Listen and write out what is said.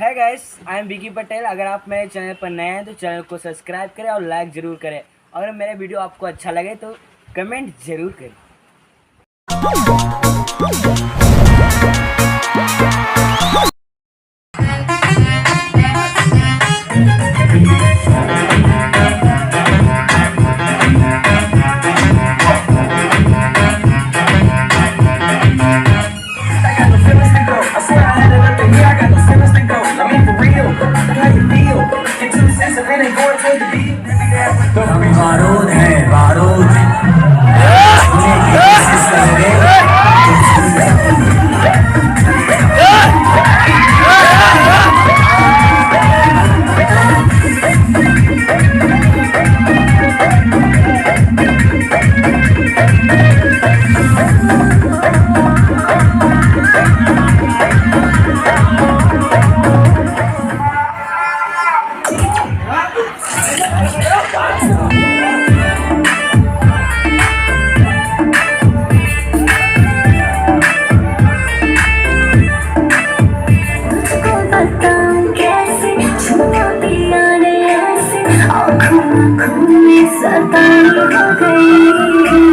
है guys, I am Vicky Patel. अगर आप मेरे चैनल पर नए हैं तो चैनल को सब्सक्राइब करें और लाइक ज़रूर करें। अगर मेरा वीडियो आपको अच्छा लगे तो कमेंट ज़रूर करें। बारूद है बारूद सरदार हो गई।